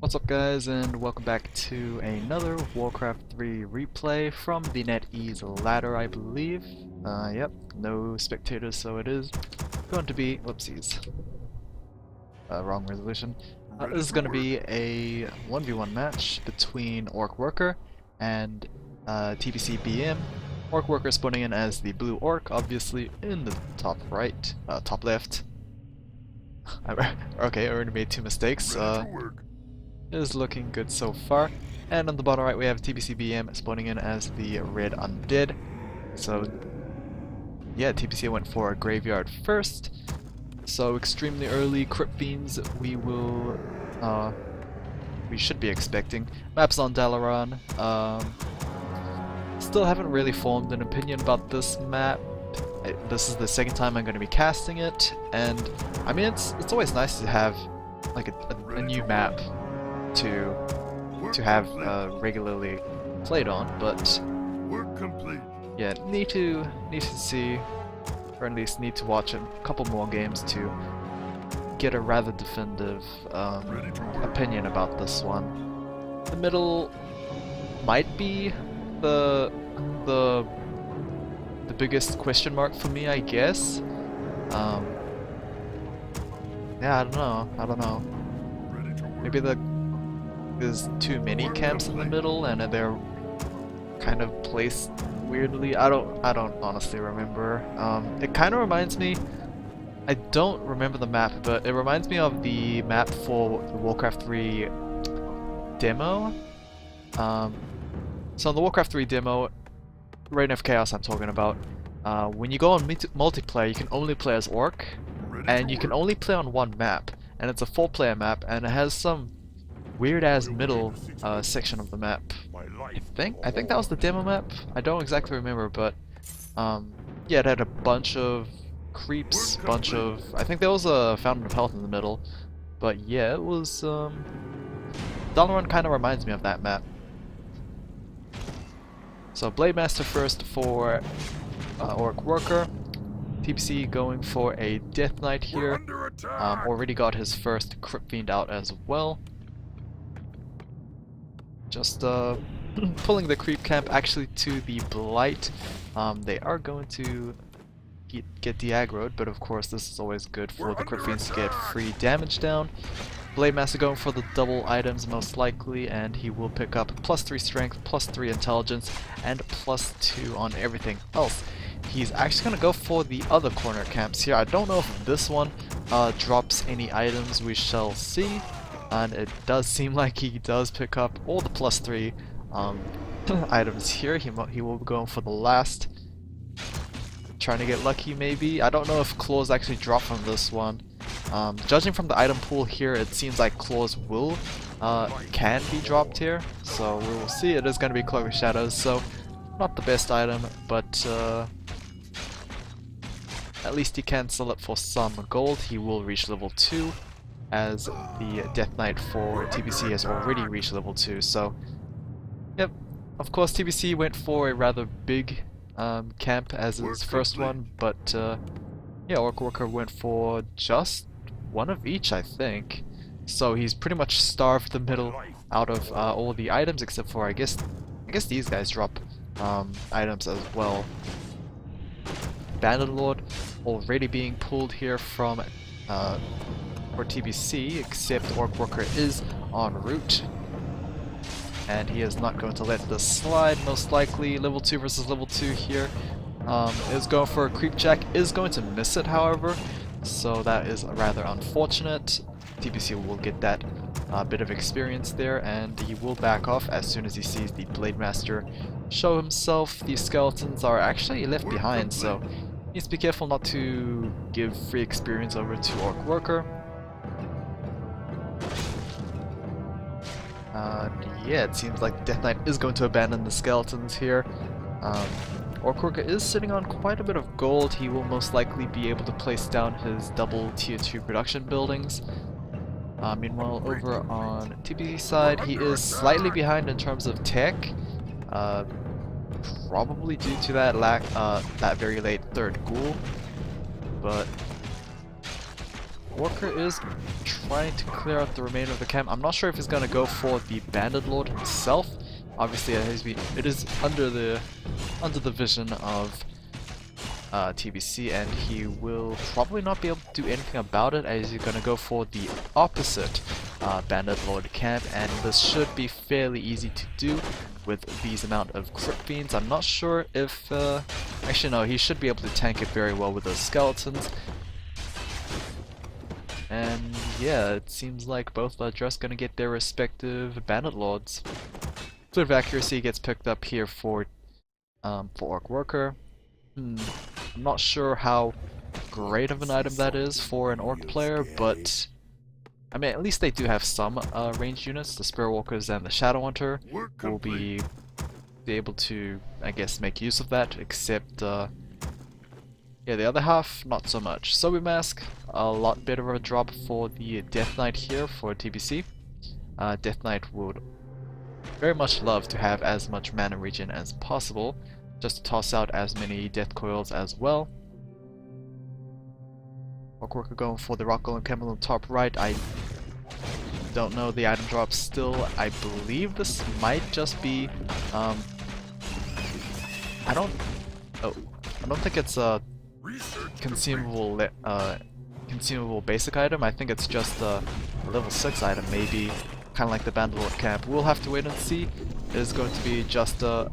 What's up guys, and welcome back to another Warcraft 3 replay from the Netease ladder, I believe. Yep, no spectators, so it is going to be, whoopsies, wrong resolution. This is going to be a 1v1 match between Orcworker and TBC BM. Orcworker spawning in as the blue orc, obviously in the top right, top left. Okay, I already made two mistakes. Is looking good so far. And on the bottom right we have TBCBM spawning in as the red undead. So yeah, TBC went for a graveyard first. So extremely early crypt fiends we should be expecting. Maps on Dalaran. Still haven't really formed an opinion about this map. This is the second time I'm going to be casting it, and I mean it's always nice to have like a new map to have regularly played on, but yeah, need to see, or at least need to watch a couple more games to get a rather definitive opinion about this one. The middle might be the biggest question mark for me, I guess. Yeah, I don't know. Maybe there's too many camps in the middle and they're kind of placed weirdly. I don't honestly remember. It kind of reminds me, I don't remember the map, but it reminds me of the map for the Warcraft 3 demo. So in the Warcraft 3 demo, Reign of Chaos I'm talking about, when you go on multiplayer you can only play as Orc, and you can only play on one map, and it's a 4-player map, and it has some weird ass middle section of the map. I think that was the demo map. I don't exactly remember, but yeah, it had a bunch of creeps, I think there was a fountain of health in the middle, but yeah, it was Dalaran kind of reminds me of that map. So Blade Master first for Orcworker. TBC going for a Death Knight here. Already got his first Crypt Fiend out as well. Just pulling the creep camp actually to the Blight. They are going to get de-aggroed, but of course this is always good for the Crypt Fiends to get free damage down. Blade Master going for the double items most likely, and he will pick up +3 strength, +3 intelligence, and +2 on everything else. He's actually going to go for the other corner camps here. I don't know if this one drops any items, we shall see. And it does seem like he does pick up all the +3 items here. He will be going for the last. Trying to get lucky maybe. I don't know if claws actually drop from this one. Judging from the item pool here, it seems like claws can be dropped here. So we will see. It is going to be Cloak of Shadows, so not the best item, but at least he can sell it for some gold. He will reach level 2. As the Death Knight for TBC has already reached level 2, so yep, of course TBC went for a rather big camp as his first one, but yeah, Orcworker went for just one of each, I think, so he's pretty much starved the middle out of all the items, except for I guess these guys drop items as well. Bandit Lord already being pulled here from for TBC, except Orcworker is en route, and he is not going to let this slide, most likely. Level 2 versus level 2 here. Is going for a creep jack, is going to miss it however, so that is rather unfortunate. TBC will get that bit of experience there, and he will back off as soon as he sees the Blade Master show himself. These skeletons are actually left behind, so he needs to be careful not to give free experience over to Orcworker. Yeah, it seems like Death Knight is going to abandon the skeletons here. Orcworker is sitting on quite a bit of gold. He will most likely be able to place down his double tier 2 production buildings. Meanwhile, over on TBC's side, he is slightly behind in terms of tech, probably due to that very late third ghoul. But Orcworker is trying to clear out the remainder of the camp. I'm not sure if he's gonna go for the Bandit Lord himself. Obviously, it is under the vision of TBC, and he will probably not be able to do anything about it, as he's gonna go for the opposite Bandit Lord camp, and this should be fairly easy to do with these amount of Crypt Fiends. I'm not sure if actually no, he should be able to tank it very well with those skeletons. And yeah, it seems like both are just gonna get their respective Bandit Lords. Flute of Accuracy gets picked up here for Orcworker. I'm not sure how great of an item that is for an Orc player, but I mean, at least they do have some ranged units. The Spirit Walkers and the Shadow Hunter will be able to, I guess, make use of that, except yeah, the other half, not so much. Sobi Mask, a lot better of a drop for the Death Knight here for TBC. Death Knight would very much love to have as much mana regen as possible, just to toss out as many Death Coils as well. Orcworker going for the Rock Golem Camel on the top right. I don't know the item drop still. I believe this might just be I don't think it's a consumable basic item. I think it's just a level 6 item, maybe kind of like the Bandit Lord camp. We'll have to wait and see. It is going to be just a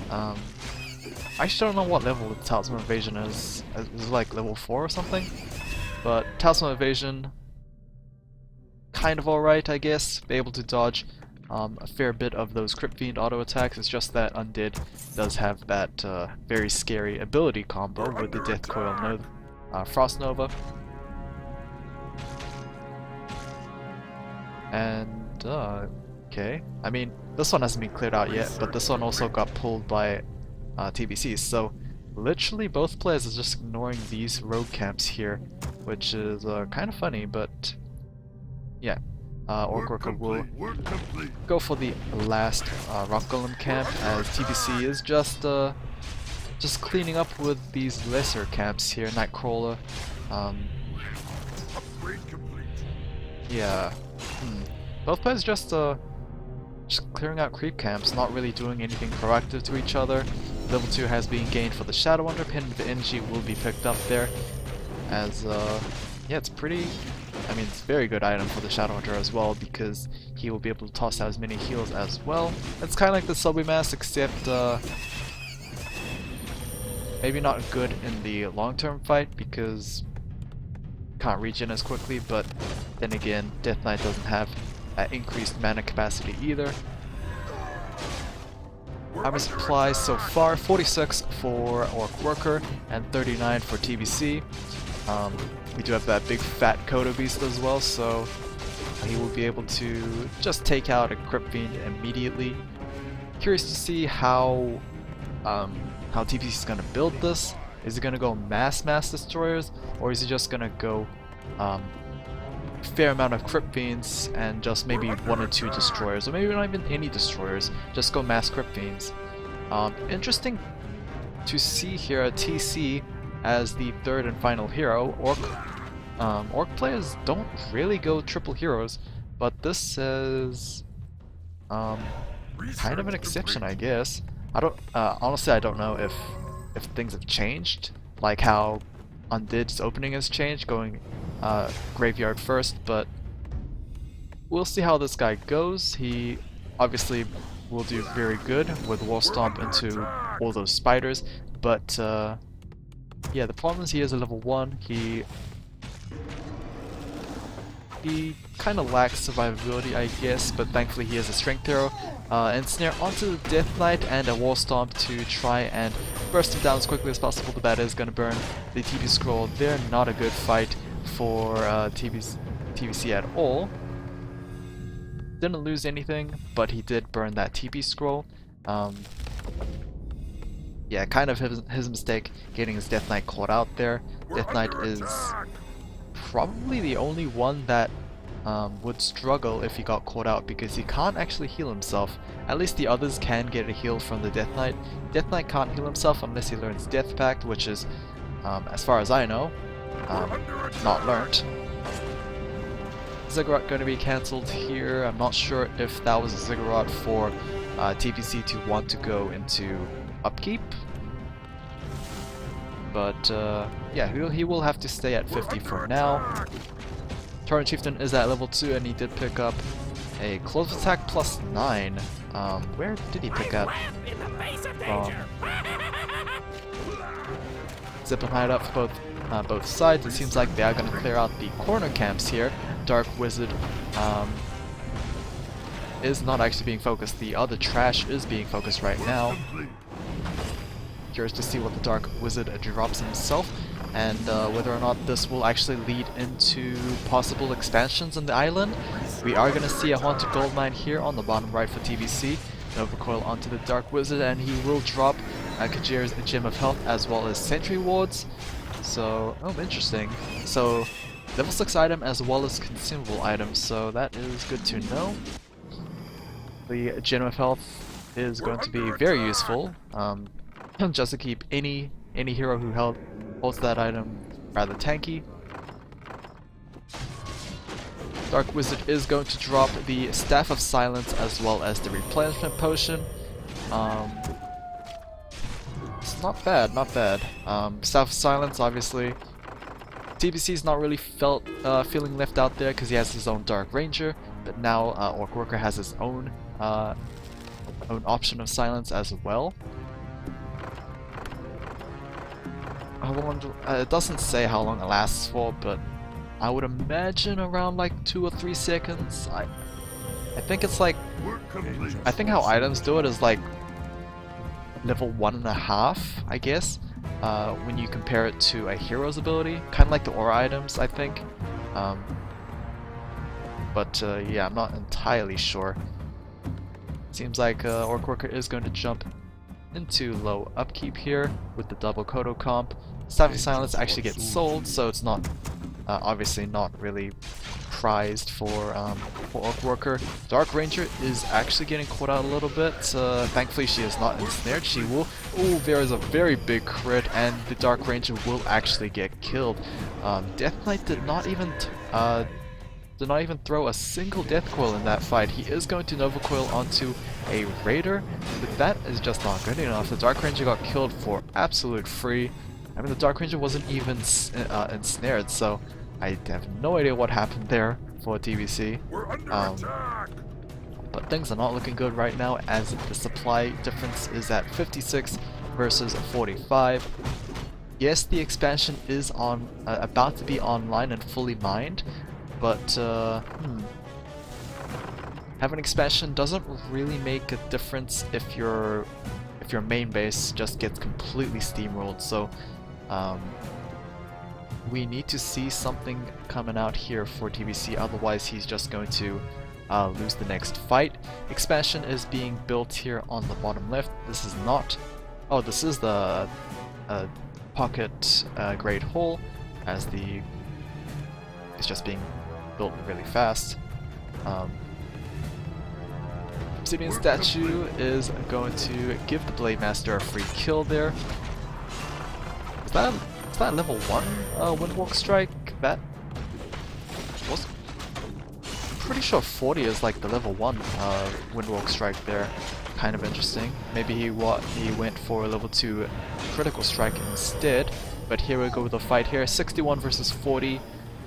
I actually don't know what level the Talisman Evasion is. Is it like level 4 or something? But Talisman Evasion, kind of alright, I guess. Be able to dodge a fair bit of those Crypt Fiend auto attacks. It's just that Undead does have that very scary ability combo with the Death Coil Frost Nova. And okay, I mean, this one hasn't been cleared out yet, but this one also got pulled by TBC, so literally both players are just ignoring these rogue camps here, which is kind of funny, but yeah. Orcworker will go for the last Rock Golem camp, as TBC is just cleaning up with these lesser camps here. Nightcrawler, yeah. Both players just clearing out creep camps, not really doing anything proactive to each other. Level 2 has been gained for the Shadow Hunter. Pin the energy will be picked up there, as yeah, it's pretty. I mean, it's a very good item for the Shadow Hunter as well, because he will be able to toss out as many heals as well. It's kind of like the Sobi Mask, except maybe not good in the long-term fight, because can't regen as quickly, but then again, Death Knight doesn't have increased mana capacity either. Armor supply so far, 46 for Orcworker and 39 for TBC. We do have that big fat Kodo Beast as well, so he will be able to just take out a Crypt Fiend immediately. Curious to see how TBC is going to build this. Is he going to go mass destroyers, or is he just going to go fair amount of Crypt Fiends and just maybe 1 or 2 destroyers, or maybe not even any destroyers, just go mass Crypt Fiends. Interesting to see here at TC as the third and final hero. Orc players don't really go triple heroes, but this is kind of an exception, I guess. I don't honestly, I don't know if things have changed, like how Undead's opening has changed, going graveyard first, but we'll see how this guy goes. He obviously will do very good with Wall Stomp into all those spiders, but yeah, the problem is he is a level 1. He kind of lacks survivability, I guess, but thankfully he has a strength hero. Ensnare onto the Death Knight and a Wall Stomp to try and burst him down as quickly as possible, but that is going to burn the TB scroll there. Not a good fight for TBC at all. Didn't lose anything, but he did burn that TB scroll. Yeah, kind of his mistake getting his Death Knight caught out there. Death Knight is probably the only one that would struggle if he got caught out, because he can't actually heal himself. At least the others can get a heal from the Death Knight. Death Knight can't heal himself unless he learns Death Pact, which is, as far as I know, not learnt. Ziggurat going to be cancelled here. I'm not sure if that was a Ziggurat for TPC to want to go into upkeep. But yeah, he will have to stay at 50 for now. Tauren Chieftain is at level 2 and he did pick up a close attack plus 9. Where did he pick up from? Zip and hide up for both sides. It seems like they are going to clear out the corner camps here. Dark Wizard is not actually being focused. The other trash is being focused right now. Curious to see what the Dark Wizard drops himself, and whether or not this will actually lead into possible expansions on the island. We are going to see a Haunted Goldmine here on the bottom right for TBC. Nova Coil onto the Dark Wizard, and he will drop Kajir's Gem of Health as well as Sentry Wards. So, oh, interesting. So, level 6 item as well as consumable items, so that is good to know. The Gem of Health is going to be very useful, just to keep any hero who holds that item rather tanky. Dark Wizard is going to drop the Staff of Silence as well as the Replenishment Potion. It's not bad, not bad. Staff of Silence, obviously. TBC's not really feeling left out there because he has his own Dark Ranger, but now Orcworker has his own option of silence as well. How long it doesn't say how long it lasts for, but I would imagine around like 2 or 3 seconds. I think it's like, I think how items do it is like level 1.5, I guess, when you compare it to a hero's ability, kind of like the aura items, I think. But yeah, I'm not entirely sure. Seems like Orcworker is going to jump into low upkeep here with the double Kodo comp. Staff of Silence actually gets sold, so it's not obviously not really prized for Orcworker. Dark Ranger is actually getting caught out a little bit. Thankfully she is not ensnared. She will. Oh, there is a very big crit, and the Dark Ranger will actually get killed. Death Knight did not even throw a single Death Coil in that fight. He is going to Nova Coil onto a Raider, but that is just not good enough. The Dark Ranger got killed for absolute free. I mean, the Dark Ranger wasn't even ensnared, so I have no idea what happened there for TBC. But things are not looking good right now, as the supply difference is at 56 versus 45. Yes, the expansion is about to be online and fully mined, but having expansion doesn't really make a difference if your main base just gets completely steamrolled. So we need to see something coming out here for TBC, otherwise he's just going to lose the next fight. Expansion is being built here on the bottom left. This is not... oh, this is the pocket grade hole, as the... it's just being built really fast. Obsidian Statue is going to give the Blade Master a free kill there. Is that level 1 Windwalk Strike? That was... pretty sure 40 is like the level 1 Windwalk Strike there. Kind of interesting. Maybe he went for a level 2 Critical Strike instead. But here we go with the fight here. 61 versus 40.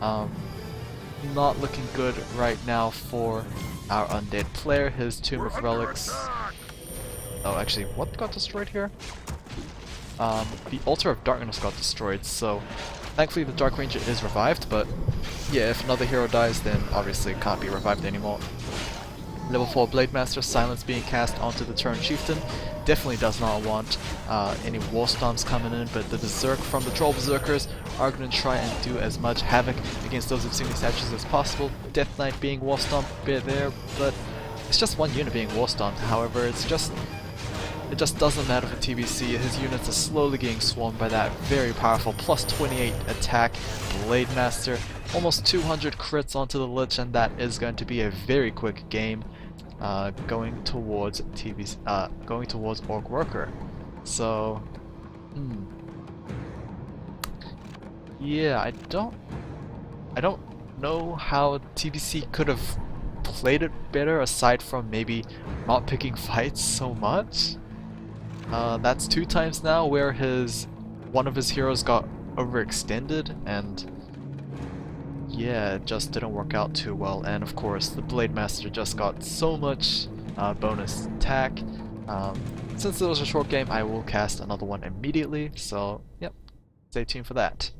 Not looking good right now for our undead player. His Tomb of Relics... oh, actually, what got destroyed here? The Altar of Darkness got destroyed, so thankfully the Dark Ranger is revived, but yeah, if another hero dies, then obviously it can't be revived anymore. Level 4 Blade Master, Silence being cast onto the Tauren Chieftain. Definitely does not want any War Storms coming in, but the Berserk from the Troll Berserkers are going to try and do as much havoc against those Obsidian Statues as possible. Death Knight being War Stomped a bit there, but it's just one unit being War Stomped. However, it just doesn't matter for TBC. His units are slowly getting swarmed by that very powerful plus 28 attack Blade Master. Almost 200 crits onto the Lich, and that is going to be a very quick game going towards Orcworker. So, yeah, I don't know how TBC could have played it better aside from maybe not picking fights so much. That's 2 times now where one of his heroes got overextended, and yeah, it just didn't work out too well. And of course, the Blade Master just got so much bonus attack. Since it was a short game, I will cast another one immediately, so yep, stay tuned for that.